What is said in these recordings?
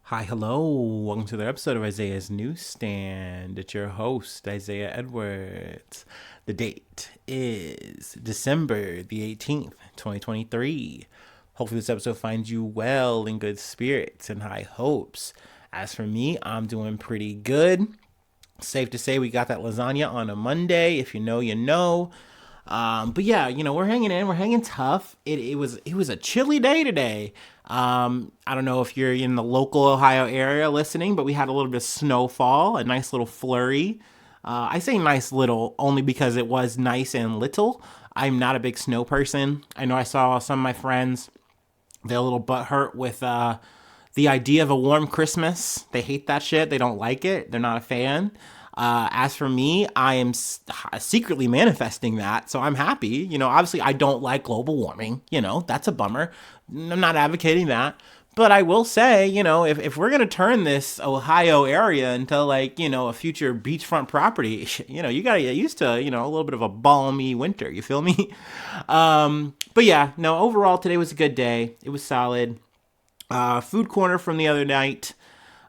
Hi, hello. Welcome to another episode of Isaiah's Newsstand. It's your host, Isaiah Edwards. The date is December the 18th, 2023. Hopefully, this episode finds you well in good spirits and high hopes. As for me, I'm doing pretty good. Safe to say we got that lasagna on a Monday. If you know, you know. But yeah, we're hanging in, we're hanging tough. It was a chilly day today. I don't know if you're in the local Ohio area listening, but we had a little bit of snowfall, a nice little flurry. I say nice little only because it was nice and little. I'm not a big snow person. I know I saw some of my friends, they're a little butthurt with the idea of a warm Christmas. They hate that shit. They don't like it. They're not a fan. As for me, I am secretly manifesting that, so I'm happy. Obviously, I don't like global warming. That's a bummer. I'm not advocating that. But I will say, if we're going to turn this Ohio area into a future beachfront property, you got to get used to, a little bit of a balmy winter. You feel me? But yeah, no, overall, today was a good day. It was solid. Food corner from the other night.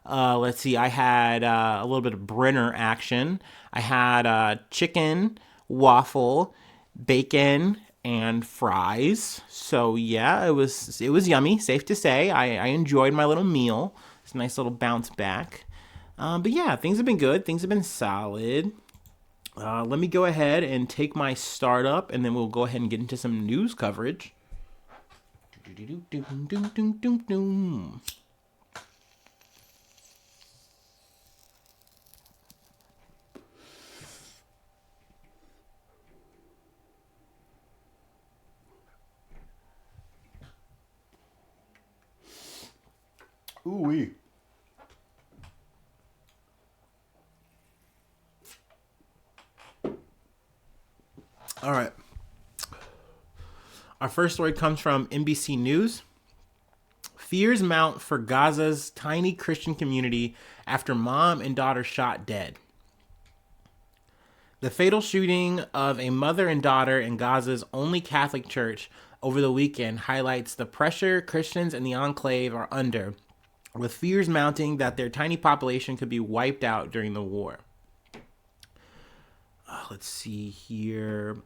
Let's see. I had a little bit of Brenner action. I had chicken, waffle, bacon, and fries. So yeah, it was yummy. Safe to say, I enjoyed my little meal. It's a nice little bounce back. But yeah, things have been good. Things have been solid. Let me go ahead and take my startup, and then we'll go ahead and get into some news coverage. Ooh wee. All right. Our first story comes from NBC News. Fears mount for Gaza's tiny Christian community after mom and daughter shot dead. The fatal shooting of a mother and daughter in Gaza's only Catholic church over the weekend highlights the pressure Christians in the enclave are under, with fears mounting that their tiny population could be wiped out during the war. Let's see here.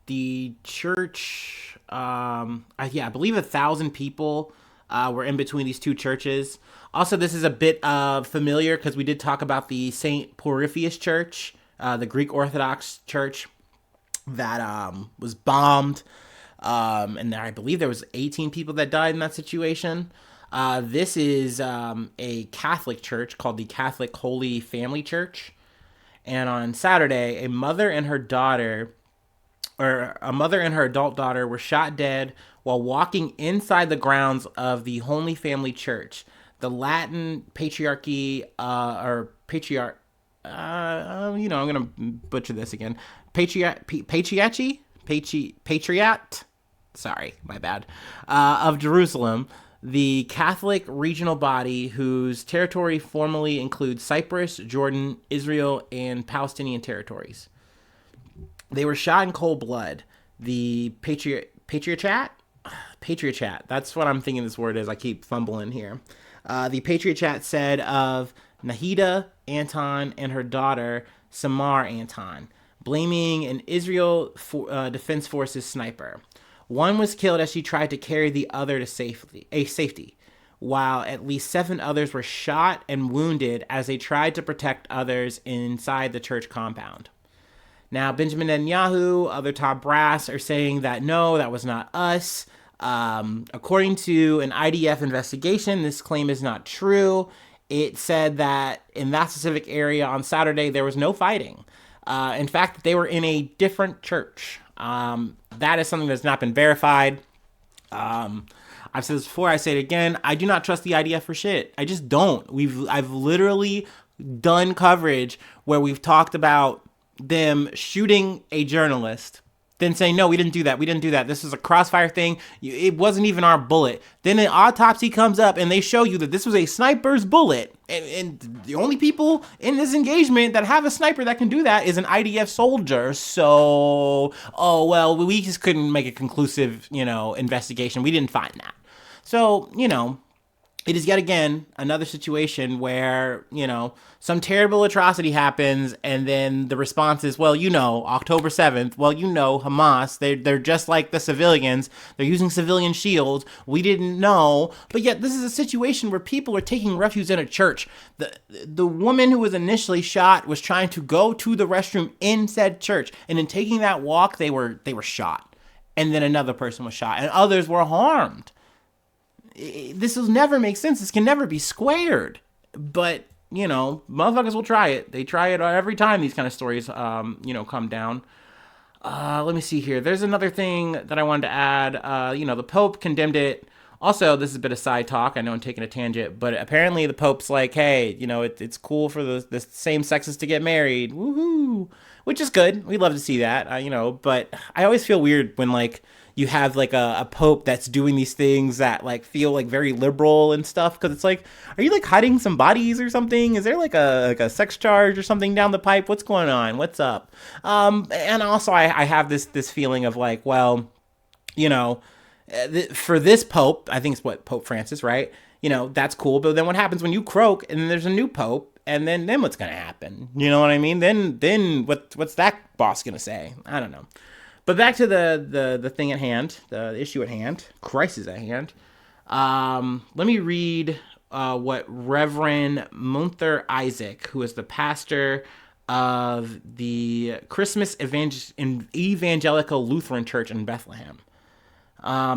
The church, I believe 1,000 people were in between these two churches. Also, this is a bit familiar because we did talk about the St. Porphyrius Church, the Greek Orthodox Church that was bombed. And I believe there was 18 people that died in that situation. This is a Catholic church called the Catholic Holy Family Church. And on Saturday, a mother and her adult daughter were shot dead while walking inside the grounds of the Holy Family Church. The Latin patriarchy, I'm going to butcher this again. Patriot, sorry, my bad, of Jerusalem, the Catholic regional body whose territory formally includes Cyprus, Jordan, Israel, and Palestinian territories. They were shot in cold blood. The Patriot Chat, that's what I'm thinking this word is. I keep fumbling here. The Patriot Chat said of Nahida Anton and her daughter, Samar Anton, blaming an Israel Defense Forces sniper. One was killed as she tried to carry the other to safety, while at least 7 others were shot and wounded as they tried to protect others inside the church compound. Now, Benjamin Netanyahu, other top brass are saying that no, that was not us. According to an IDF investigation, this claim is not true. It said that in that specific area on Saturday, there was no fighting. In fact, they were in a different church. That is something that's not been verified. I've said this before, I say it again. I do not trust the IDF for shit. I just don't. I've literally done coverage where we've talked about them shooting a journalist, then saying, no, we didn't do that. This is a crossfire thing. It wasn't even our bullet. Then an autopsy comes up and they show you that this was a sniper's bullet. And the only people in this engagement that have a sniper that can do that is an IDF soldier. So, we just couldn't make a conclusive, investigation. We didn't find that. So, it is yet again another situation where, some terrible atrocity happens, and then the response is, well, October 7th, well, Hamas, they're just like the civilians. They're using civilian shields. We didn't know. But yet this is a situation where people are taking refuge in a church. The woman who was initially shot was trying to go to the restroom in said church, and in taking that walk, they were shot. And then another person was shot, and others were harmed. This will never make sense. This can never be squared. But, motherfuckers will try it. They try it every time these kind of stories, come down. Let me see here. There's another thing that I wanted to add. The Pope condemned it. Also, this is a bit of side talk. I know I'm taking a tangent, but apparently the Pope's like, hey, it's cool for the same sexes to get married. Woohoo! Which is good. We love to see that, but I always feel weird when, you have a Pope that's doing these things that feel very liberal and stuff, because it's are you hiding some bodies or something? Is there a sex charge or something down the pipe? What's going on? What's up? And also I have this feeling of for this Pope, I think it's Pope Francis, right? That's cool, but then what happens when you croak and then there's a new Pope, and then what's gonna happen? You know what I mean? Then what's that boss gonna say? I don't know. But back to the thing at hand, the issue at hand, crisis at hand. Let me read what Reverend Munther Isaac, who is the pastor of the Christmas Evangelical Lutheran Church in Bethlehem.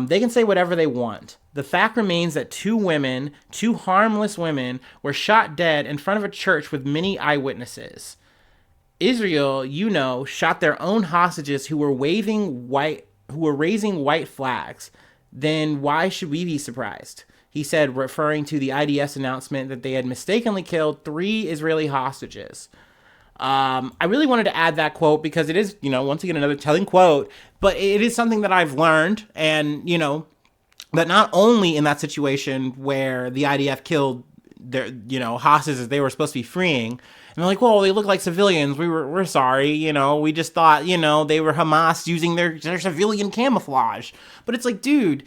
They can say whatever they want. The fact remains that two harmless women, were shot dead in front of a church with many eyewitnesses. Israel, shot their own hostages who were raising white flags. Then why should we be surprised? He said, referring to the IDS announcement that they had mistakenly killed 3 Israeli hostages. I really wanted to add that quote because it is, once again, another telling quote, but it is something that I've learned, and, that not only in that situation where the IDF killed their, hostages they were supposed to be freeing, and they're like, well, they look like civilians. We're sorry. We just thought, they were Hamas using their civilian camouflage. But it's dude,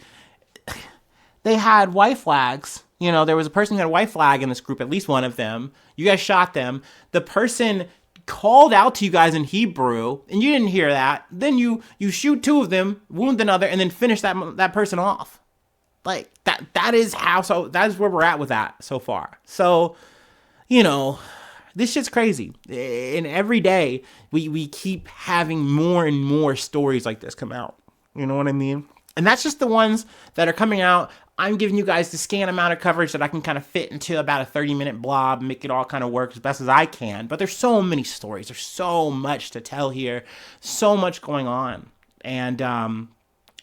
they had white flags. There was a person who had a white flag in this group, at least one of them. You guys shot them. The person called out to you guys in Hebrew, and you didn't hear that. Then you shoot 2 of them, wound another, and then finish that person off. That is where we're at with that so far. So, this shit's crazy. And every day we keep having more and more stories like this come out. You know what I mean? And that's just the ones that are coming out. I'm giving you guys the scant amount of coverage that I can kind of fit into about a 30-minute blob, make it all kind of work as best as I can. But there's so many stories. There's so much to tell here. So much going on. And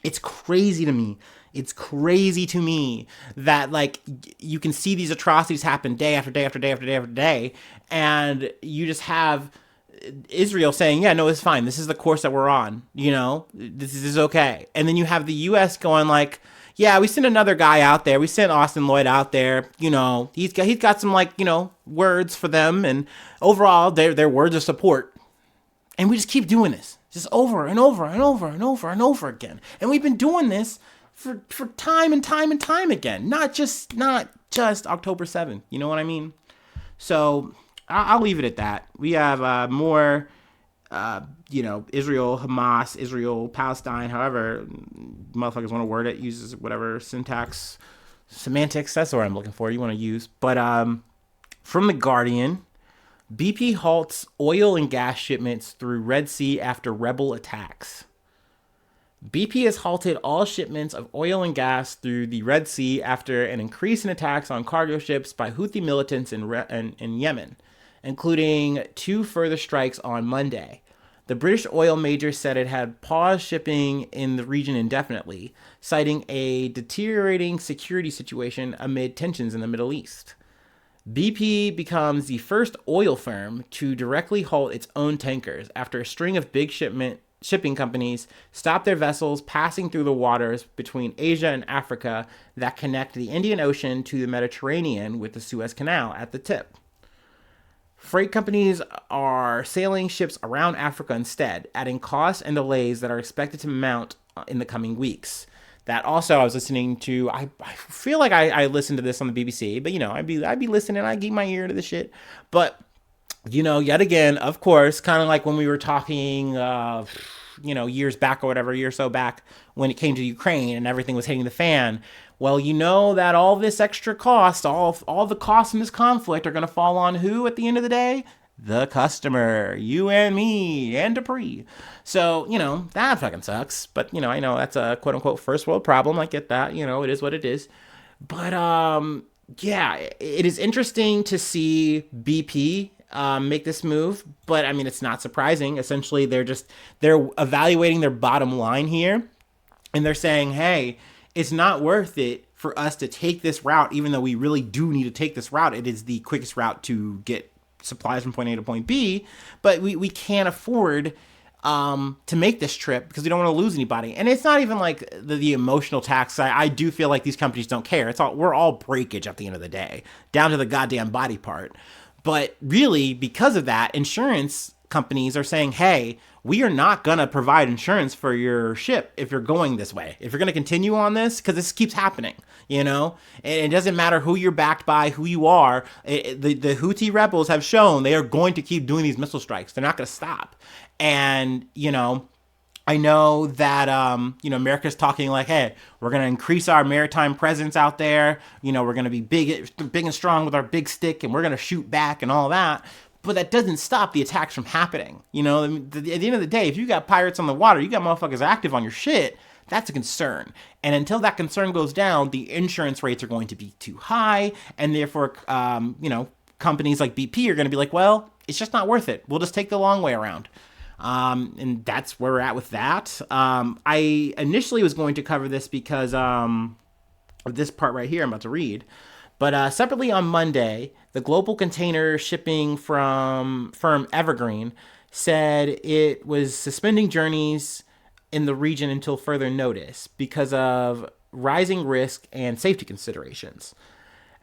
it's crazy to me. It's crazy to me that you can see these atrocities happen day after day after day after day after day, and you just have Israel saying, yeah, no, it's fine. This is the course that we're on. This is okay. And then you have the U.S. going yeah, we sent another guy out there. We sent Austin Lloyd out there. He's got some words for them, and overall they're words of support. And we just keep doing this, just over and over and over and over and over again. And we've been doing this for time and time and time again, not just October 7th. You know what I mean? So I'll leave it at that. We have more, Israel, Hamas, Israel, Palestine, however motherfuckers want to word it, uses whatever semantics, that's the word I'm looking for, you want to use. But from The Guardian, BP halts oil and gas shipments through Red Sea after rebel attacks. BP has halted all shipments of oil and gas through the Red Sea after an increase in attacks on cargo ships by Houthi militants in Yemen, including 2 further strikes on Monday. The British oil major said it had paused shipping in the region indefinitely, citing a deteriorating security situation amid tensions in the Middle East. BP becomes the first oil firm to directly halt its own tankers after a string of big shipping companies stop their vessels passing through the waters between Asia and Africa that connect the Indian Ocean to the Mediterranean with the Suez Canal at the tip. Freight companies are sailing ships around Africa instead, adding costs and delays that are expected to mount in the coming weeks. that also I was listening to. I feel like I listened to this on the BBC, but I'd be listening. I keep my ear to the shit, but yet again, of course, kind of like when we were talking, years back or whatever, a year or so back, when it came to Ukraine and everything was hitting the fan. Well, that all this extra cost, all the costs in this conflict are going to fall on who at the end of the day? The customer, you and me, and Dupree. So, that fucking sucks. But, I know that's a quote unquote first world problem. I get that. It is what it is. But, yeah, it is interesting to see BP make this move. But, I mean, it's not surprising. Essentially, they're evaluating their bottom line here. And they're saying, hey, it's not worth it for us to take this route, even though we really do need to take this route. It is the quickest route to get supplies from point A to point B, but we can't afford to make this trip because we don't want to lose anybody. And it's not even like the emotional tax. I do feel like these companies don't care. We're all breakage at the end of the day, down to the goddamn body part. But really, because of that, insurance companies are saying, hey, we are not going to provide insurance for your ship if you're going this way. If you're going to continue on this, because this keeps happening, and it doesn't matter who you're backed by, who you are. The Houthi rebels have shown they are going to keep doing these missile strikes. They're not going to stop. And, I know that, America's talking like, hey, we're going to increase our maritime presence out there. We're going to be big and strong with our big stick, and we're going to shoot back and all that. But that doesn't stop the attacks from happening. At the end of the day, if you got pirates on the water, you got motherfuckers active on your shit, that's a concern. And until that concern goes down, the insurance rates are going to be too high. And therefore, companies like BP are going to be like, well, it's just not worth it. We'll just take the long way around. And that's where we're at with that. I initially was going to cover this because of this part right here I'm about to read. But separately on Monday, the global container shipping firm Evergreen said it was suspending journeys in the region until further notice because of rising risk and safety considerations.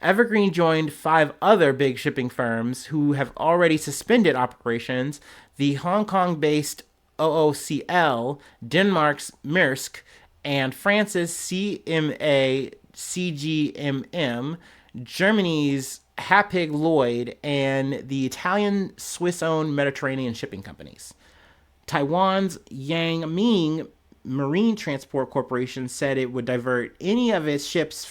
Evergreen joined 5 other big shipping firms who have already suspended operations: the Hong Kong-based OOCL, Denmark's Maersk, and France's CMA CGMM, Germany's Hapag-Lloyd, and the Italian Swiss-owned Mediterranean shipping companies. Taiwan's Yang Ming Marine Transport Corporation said it would divert any of its ships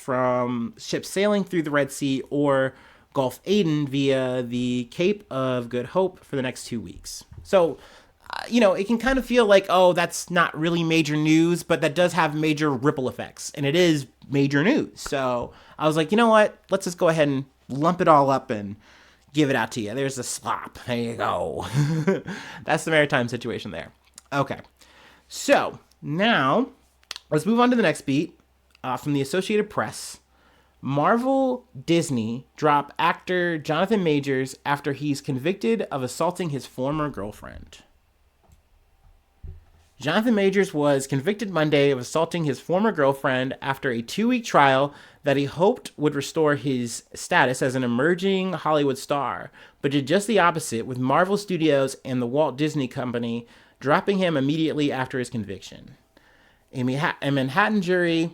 sailing through the Red Sea or Gulf Aden via the Cape of Good Hope for the next 2 weeks. So, it can kind of feel like, oh, that's not really major news, but that does have major ripple effects, and it is major news. So I was like, you know what? Let's just go ahead and lump it all up and give it out to you. There's the slop. There you go. That's the maritime situation there. Okay. So now let's move on to the next beat from the Associated Press. Marvel Disney drop actor Jonathan Majors after he's convicted of assaulting his former girlfriend. Jonathan Majors was convicted Monday of assaulting his former girlfriend after a 2-week trial that he hoped would restore his status as an emerging Hollywood star, but did just the opposite, with Marvel Studios and the Walt Disney Company dropping him immediately after his conviction. A Manhattan jury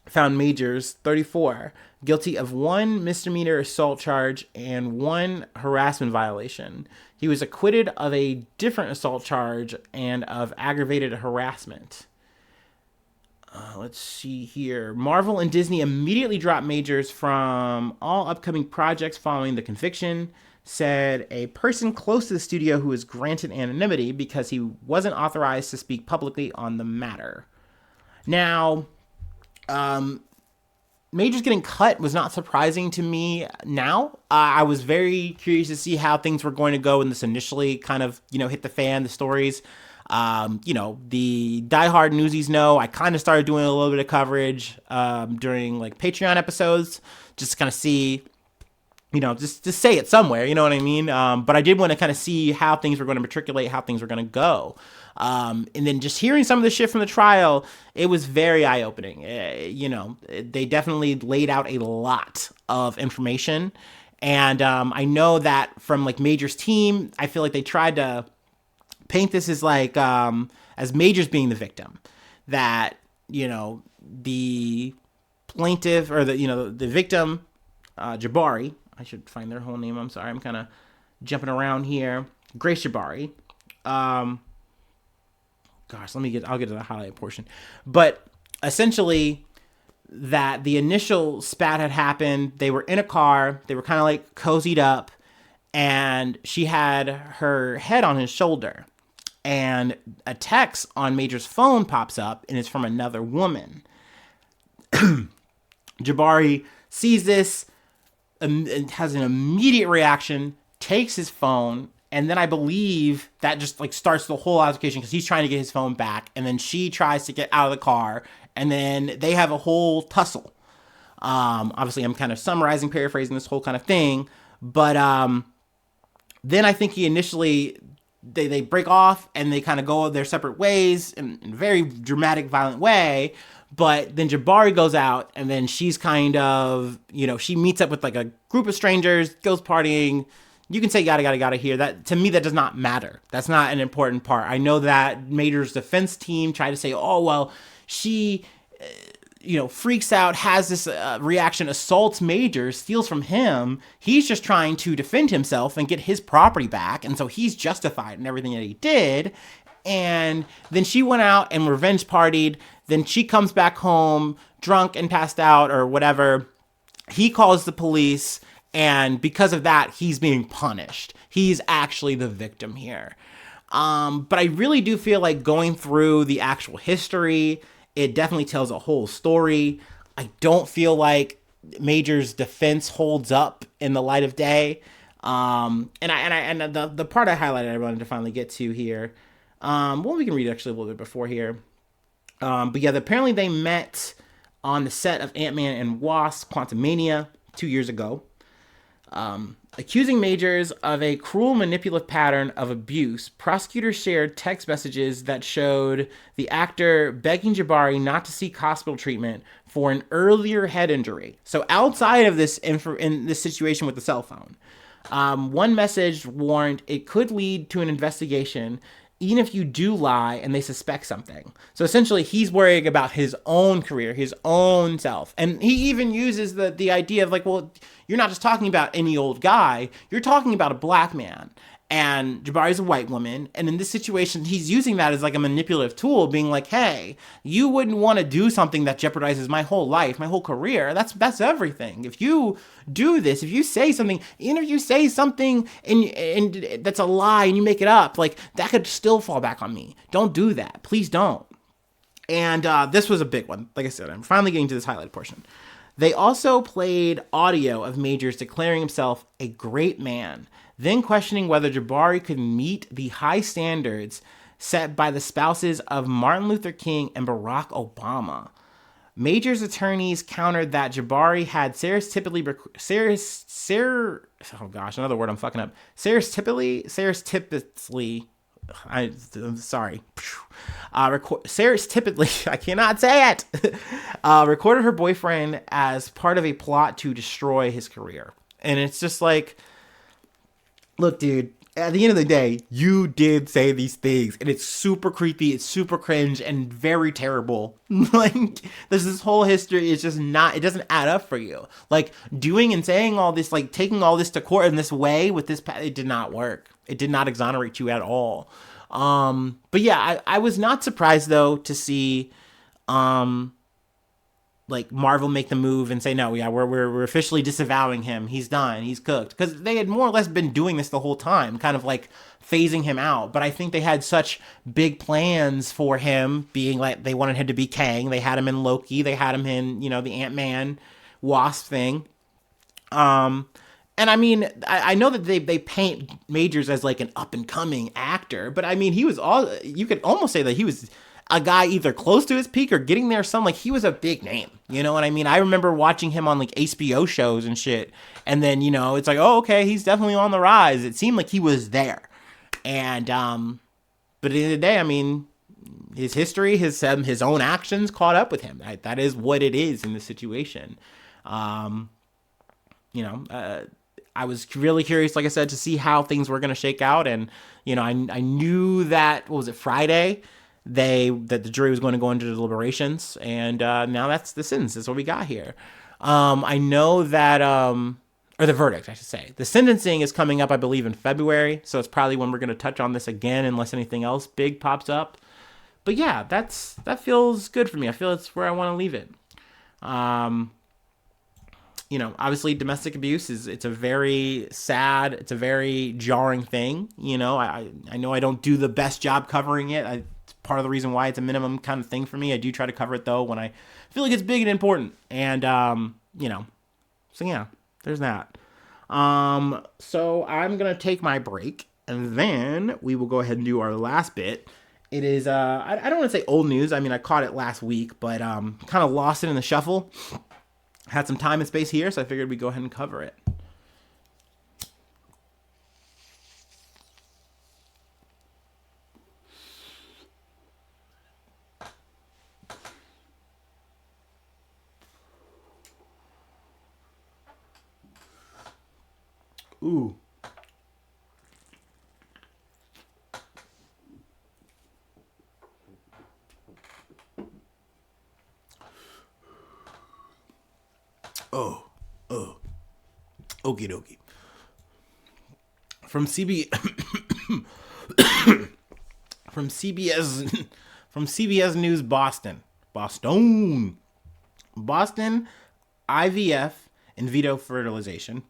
found Majors, 34, guilty of 1 misdemeanor assault charge and 1 harassment violation. He was acquitted of a different assault charge and of aggravated harassment. Let's see here. Marvel and Disney immediately dropped Majors from all upcoming projects following the conviction, said a person close to the studio who was granted anonymity because he wasn't authorized to speak publicly on the matter. Now, Majors getting cut was not surprising to me now. I was very curious to see how things were going to go when this initially kind of, hit the fan, the stories. The diehard newsies know I kind of started doing a little bit of coverage during like Patreon episodes, just to kind of see, just to say it somewhere, you know what I mean? But I did want to kind of see how things were going to matriculate, how things were going to go. And then just hearing some of the shit from the trial, it was very eye-opening. They definitely laid out a lot of information. And I know that from like Major's team, I feel like they tried to paint this as like, as Major's being the victim. That, the plaintiff or the victim, Jabari. I should find their whole name. I'm sorry. I'm kind of jumping around here. Grace Jabari. Gosh, I'll get to the highlight portion. But essentially, that the initial spat had happened. They were in a car. They were kind of like cozied up, and she had her head on his shoulder. And a text on Major's phone pops up, and it's from another woman. Jabari sees this and has an immediate reaction, takes his phone, and then I believe that just like starts the whole altercation because he's trying to get his phone back, and then she tries to get out of the car, and then they have a whole tussle. Obviously, I'm kind of summarizing, paraphrasing this whole kind of thing, but then I think he initially they break off and they kind of go their separate ways in a very dramatic, violent way. But then Jabari goes out, and then she's kind of, she meets up with like a group of strangers, goes partying. You can say yada here. That to me, that does not matter. That's not an important part. I know that Major's defense team tried to say, oh well, she, freaks out, has this reaction, assaults Major, steals from him. He's just trying to defend himself and get his property back, and so he's justified in everything that he did. And then she went out and revenge partied. Then she comes back home drunk and passed out or whatever. He calls the police, and because of that, he's being punished. He's actually the victim here. But I really do feel like going through the actual history, it definitely tells a whole story. I don't feel like Major's defense holds up in the light of day. And the part I highlighted, I wanted to finally get to here. Well, we can read actually a little bit before here. But yeah, apparently they met on the set of Ant-Man and Wasp: Quantumania 2 years ago. Accusing Majors of a cruel, manipulative pattern of abuse, prosecutors shared text messages that showed the actor begging Jabari not to seek hospital treatment for an earlier head injury. So outside of this, in this situation with the cell phone, one message warned it could lead to an investigation even if you do lie and they suspect something. So essentially, he's worrying about his own career, his own self. And he even uses the idea of like, well, you're not just talking about any old guy, you're talking about a black man. And Jabari's a white woman. And in this situation, he's using that as like a manipulative tool, being like, hey, you wouldn't want to do something that jeopardizes my whole life, my whole career. That's everything. If you do this, if you say something, even if you say something and that's a lie and you make it up, like that could still fall back on me. Don't do that. Please don't. And this was a big one. Like I said, I'm finally getting to this highlighted portion. They also played audio of Majors declaring himself a great man, then questioning whether Jabari could meet the high standards set by the spouses of Martin Luther King and Barack Obama. Major's attorneys countered that Jabari had stereotypically I cannot say it, recorded her boyfriend as part of a plot to destroy his career. And it's just like, look, dude, at the end of the day, you did say these things, and it's super creepy, it's super cringe, and very terrible. Like, there's this whole history, it's just not, it doesn't add up for you. Like, doing and saying all this, like, taking all this to court in this way with this, it did not work. It did not exonerate you at all. But yeah, I was not surprised, though, to see, like Marvel make the move and say, no, yeah, we're officially disavowing him. He's done. He's cooked. Because they had more or less been doing this the whole time, kind of like phasing him out. But I think they had such big plans for him, being like they wanted him to be Kang. They had him in Loki. They had him in, the Ant-Man Wasp thing. And I mean, I know that they paint Majors as like an up and coming actor, but I mean, you could almost say that he was a guy either close to his peak or getting there. Like he was a big name, you know what I mean? I remember watching him on like HBO shows and shit. And then, it's like, oh, okay, he's definitely on the rise. It seemed like he was there. And, but at the end of the day, I mean, his history, his own actions caught up with him. That is what it is in this situation. I was really curious, like I said, to see how things were going to shake out. And, I knew that, what was it, Friday, that the jury was going to go into deliberations, and now that's the sentence. That's what we got here. I know that, or the verdict, I should say. The sentencing is coming up, I believe, in February, so it's probably when we're going to touch on this again, unless anything else big pops up. But yeah, that feels good for me. I feel it's where I want to leave it. Obviously domestic abuse it's a very sad, it's a very jarring thing. I know I don't do the best job covering it. It's part of the reason why it's a minimum kind of thing for me. I do try to cover it though when I feel like it's big and important. And so yeah, there's that. So I'm gonna take my break, and then we will go ahead and do our last bit. It is I don't want to say old news. I mean, I caught it last week, but kind of lost it in the shuffle. Had some time and space here, so I figured we'd go ahead and cover it. Ooh. Oh. Okie dokie. From CBS News Boston, IVF in vitro fertilization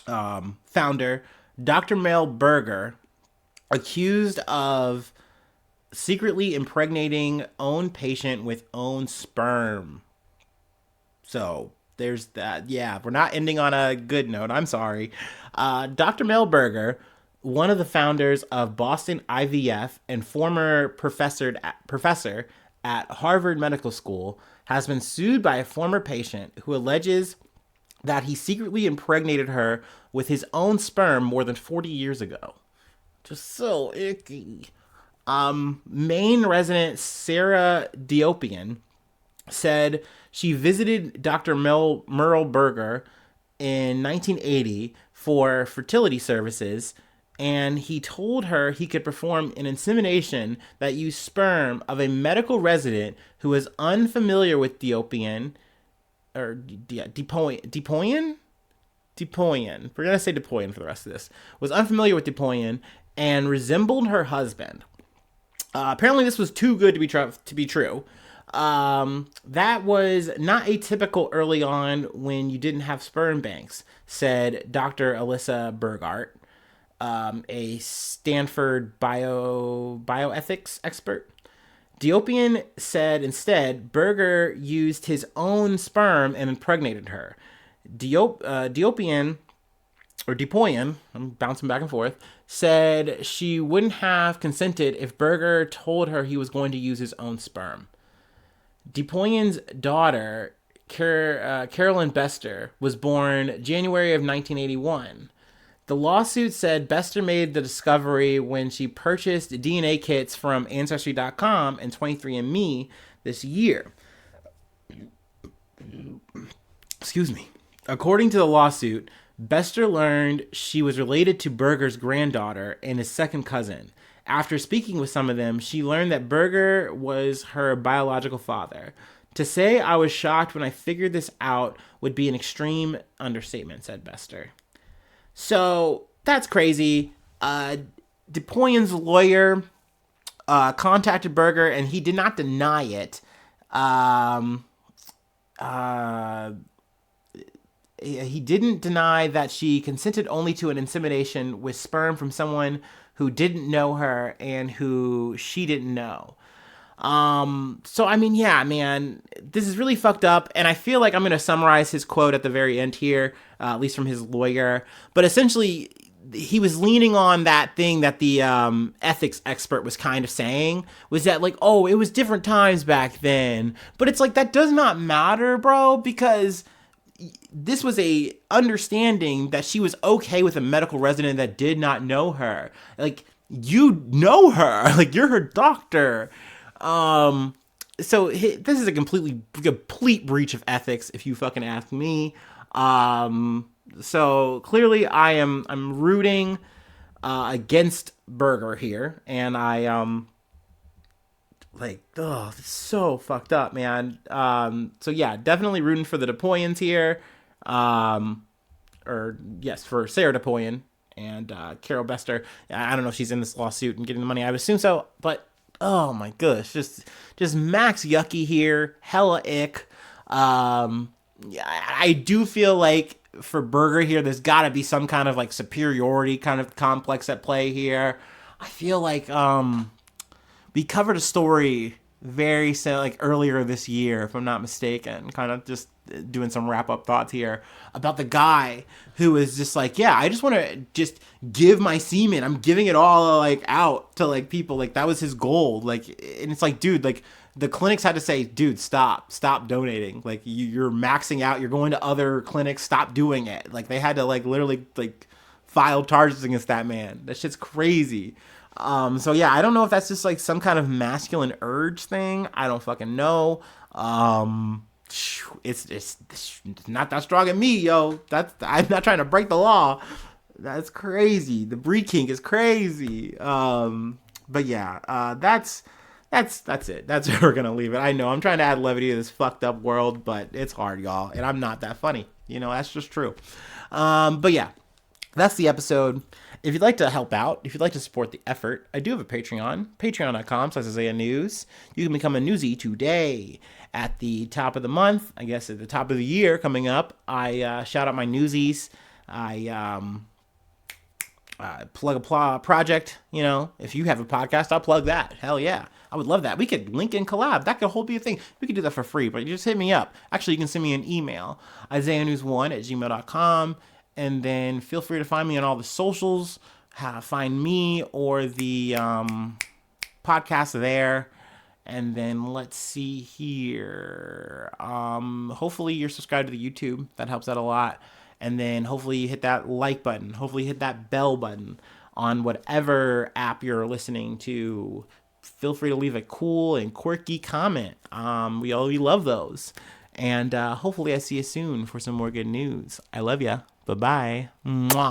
founder Dr. Mel Berger, accused of secretly impregnating own patient with own sperm. So there's that. Yeah, we're not ending on a good note. I'm sorry. Dr. Mel Berger, one of the founders of Boston IVF and former professor at Harvard Medical School, has been sued by a former patient who alleges that he secretly impregnated her with his own sperm more than 40 years ago. Just so icky. Maine resident Sarah Diopian said she visited Dr. Merle Berger in 1980 for fertility services, and he told her he could perform an insemination that used sperm of a medical resident who was unfamiliar with Diopian, or Depoyan? We're going to say Depoyan for the rest of this. Was unfamiliar with Depoyan and resembled her husband. Apparently this was too good to be true. That was not atypical early on when you didn't have sperm banks, said Dr. Alyssa Burgart, a Stanford bioethics expert. Diopian said instead Berger used his own sperm and impregnated her. Diopian, I'm bouncing back and forth, said she wouldn't have consented if Berger told her he was going to use his own sperm. Diopian's daughter, Carolyn Bester, was born January of 1981. The lawsuit said Bester made the discovery when she purchased DNA kits from Ancestry.com and 23andMe this year. Excuse me. According to the lawsuit, Bester learned she was related to Berger's granddaughter and his second cousin. After speaking with some of them, she learned that Berger was her biological father. To say I was shocked when I figured this out would be an extreme understatement, said Bester. So that's crazy. Depoyan's lawyer contacted Berger, and he did not deny it. He didn't deny that she consented only to an insemination with sperm from someone who didn't know her and who she didn't know. So I mean, yeah, man, this is really fucked up, and I feel like I'm going to summarize his quote at the very end here, at least from his lawyer. But essentially, he was leaning on that thing that the ethics expert was kind of saying, was that like, oh, it was different times back then. But it's like, that does not matter, bro, because this was a understanding that she was okay with a medical resident that did not know her. Like, you know her, like, you're her doctor. So this is a complete breach of ethics, if you fucking ask me. So clearly I'm rooting against Berger here, and I Like, oh, it's so fucked up, man. So yeah, definitely rooting for the Depoyans here. Um, or yes, for Sarah Depoyan and Carol Bester. I don't know if she's in this lawsuit and getting the money. I would assume so, but oh my gosh, just max yucky here, hella ick. Yeah, I do feel like for Berger here, there's got to be some kind of like superiority kind of complex at play here. I feel like we covered a story very like earlier this year, if I'm not mistaken, kind of just doing some wrap up thoughts here about the guy who is just like, yeah, I just want to just give my semen. I'm giving it all like out to like people. Like that was his goal. Like, and it's like, dude, like the clinics had to say, dude, stop donating. Like you're maxing out. You're going to other clinics. Stop doing it. Like they had to like literally like file charges against that man. That shit's crazy. So yeah, I don't know if that's just like some kind of masculine urge thing. I don't fucking know. It's not that strong in me, yo. I'm not trying to break the law. That's crazy. The breed kink is crazy. But yeah, that's it. That's where we're gonna leave it. I know I'm trying to add levity to this fucked up world, but it's hard, y'all, and I'm not that funny. That's just true. But yeah, that's the episode. If you'd like to help out, if you'd like to support the effort, I do have a Patreon, patreon.com/Isaiah News. You can become a newsie today. At the top of the month, I guess at the top of the year coming up, I shout out my newsies. I plug a project. If you have a podcast, I'll plug that. Hell yeah. I would love that. We could link and collab. That could whole be a thing. We could do that for free, but you just hit me up. Actually, you can send me an email, isaiahnews1@gmail.com. And then feel free to find me on all the socials. Find me or the podcast there. And then let's see here. Hopefully you're subscribed to the YouTube. That helps out a lot. And then hopefully you hit that like button. Hopefully you hit that bell button on whatever app you're listening to. Feel free to leave a cool and quirky comment. We love those. And hopefully I see you soon for some more good news. I love ya. Bye-bye. Mwah.